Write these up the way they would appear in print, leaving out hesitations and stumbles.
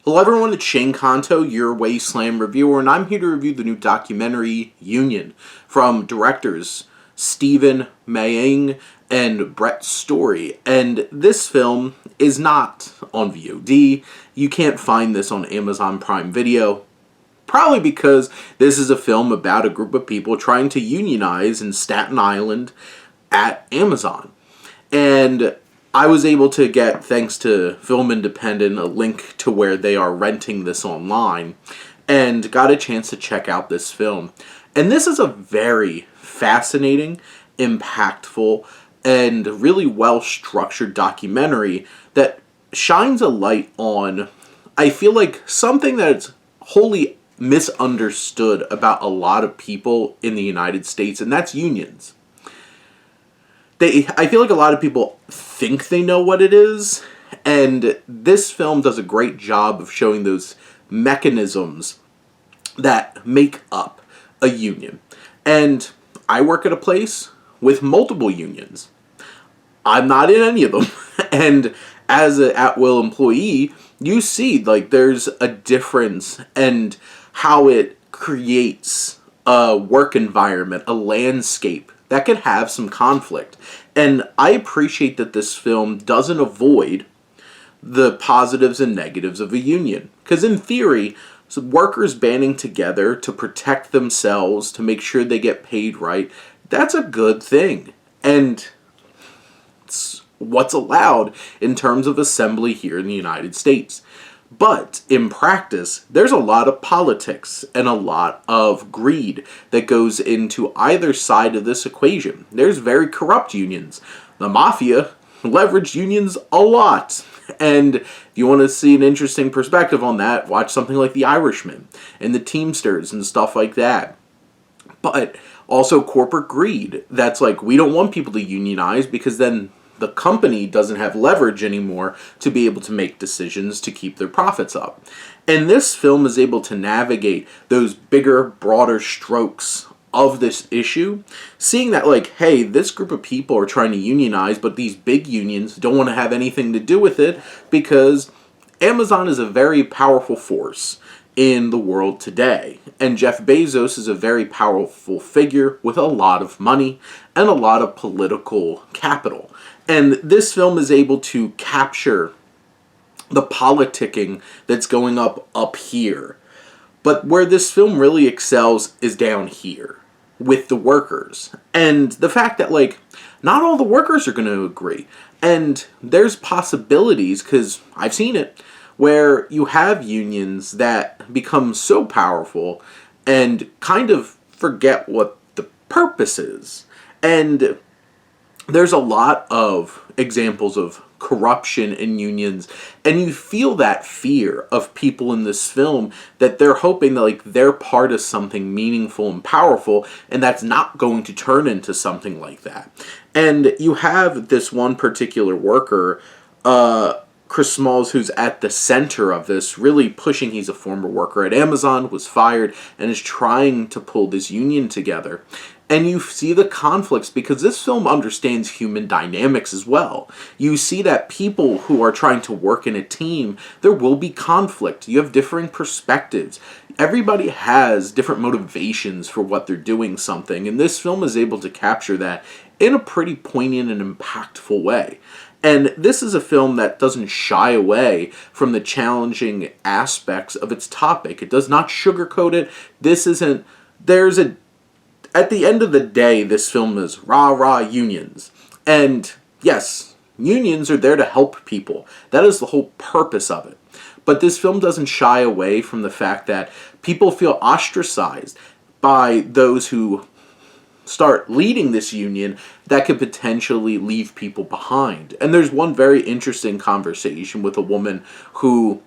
Hello everyone, it's Shane Kanto, your Wasteland reviewer, and I'm here to review the new documentary, Union, from directors Stephen Maying and Brett Story. And this film is not on VOD. You can't find this on Amazon Prime Video. Probably because this is a film about a group of people trying to unionize in Staten Island at Amazon. And I was able to get, thanks to Film Independent, a link to where they are renting this online, and got a chance to check out this film. And this is a very fascinating, impactful, and really well-structured documentary that shines a light on, I feel like, something that's wholly misunderstood about a lot of people in the United States, and that's unions. I feel like a lot of people think they know what it is, and this film does a great job of showing those mechanisms that make up a union. And I work at a place with multiple unions. I'm not in any of them. And as an at-will employee, you see, like, there's a difference and how it creates a work environment, a landscape that could have some conflict. And I appreciate that this film doesn't avoid the positives and negatives of a union. Because in theory, workers banding together to protect themselves, to make sure they get paid right, that's a good thing. And it's what's allowed in terms of assembly here in the United States. But in practice, there's a lot of politics and a lot of greed that goes into either side of this equation. There's very corrupt unions. The mafia leveraged unions a lot. And if you want to see an interesting perspective on that, watch something like The Irishman and the Teamsters and stuff like that. But also corporate greed. That's like, we don't want people to unionize because then the company doesn't have leverage anymore to be able to make decisions to keep their profits up. And this film is able to navigate those bigger, broader strokes of this issue, seeing that, like, hey, this group of people are trying to unionize, but these big unions don't want to have anything to do with it because Amazon is a very powerful force in the world today. And Jeff Bezos is a very powerful figure with a lot of money and a lot of political capital. And this film is able to capture the politicking that's going up here. But where this film really excels is down here with the workers. And the fact that, like, not all the workers are going to agree. And there's possibilities, because I've seen it, where you have unions that become so powerful and kind of forget what the purpose is. And there's a lot of examples of corruption in unions, and you feel that fear of people in this film that they're hoping that, like, they're part of something meaningful and powerful, and that's not going to turn into something like that. And you have this one particular worker, Chris Smalls, who's at the center of this, really pushing. He's a former worker at Amazon, was fired, and is trying to pull this union together. And you see the conflicts because this film understands human dynamics as well. You see that people who are trying to work in a team, there will be conflict. You have differing perspectives. Everybody has different motivations for what they're doing something, and this film is able to capture that in a pretty poignant and impactful way. And this is a film that doesn't shy away from the challenging aspects of its topic. It does not sugarcoat it. At the end of the day, this film is rah-rah unions. And yes, unions are there to help people. That is the whole purpose of it. But this film doesn't shy away from the fact that people feel ostracized by those who start leading this union that could potentially leave people behind. And there's one very interesting conversation with a woman who,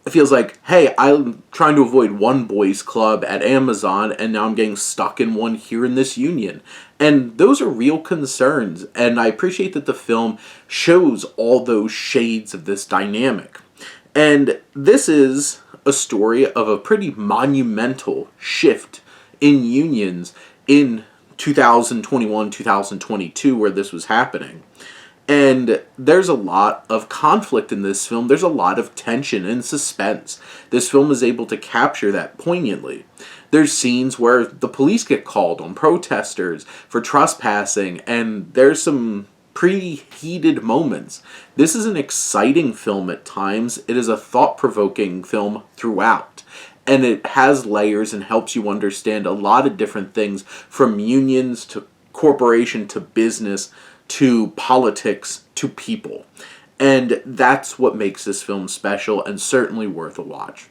feels like, hey, I'm trying to avoid one boys club at Amazon, and now I'm getting stuck in one here in this union. And those are real concerns, and I appreciate that the film shows all those shades of this dynamic. And this is a story of a pretty monumental shift in unions in 2021, 2022, where this was happening. And there's a lot of conflict in this film. There's a lot of tension and suspense. This film is able to capture that poignantly. There's scenes where the police get called on protesters for trespassing, and there's some preheated moments. This is an exciting film at times. It is a thought-provoking film throughout. And it has layers and helps you understand a lot of different things, from unions to corporation to business to politics to people. And that's what makes this film special and certainly worth a watch.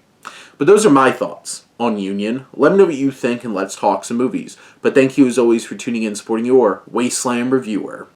But those are my thoughts on Union. Let me know what you think and let's talk some movies. But thank you as always for tuning in and supporting your Wasteland Reviewer.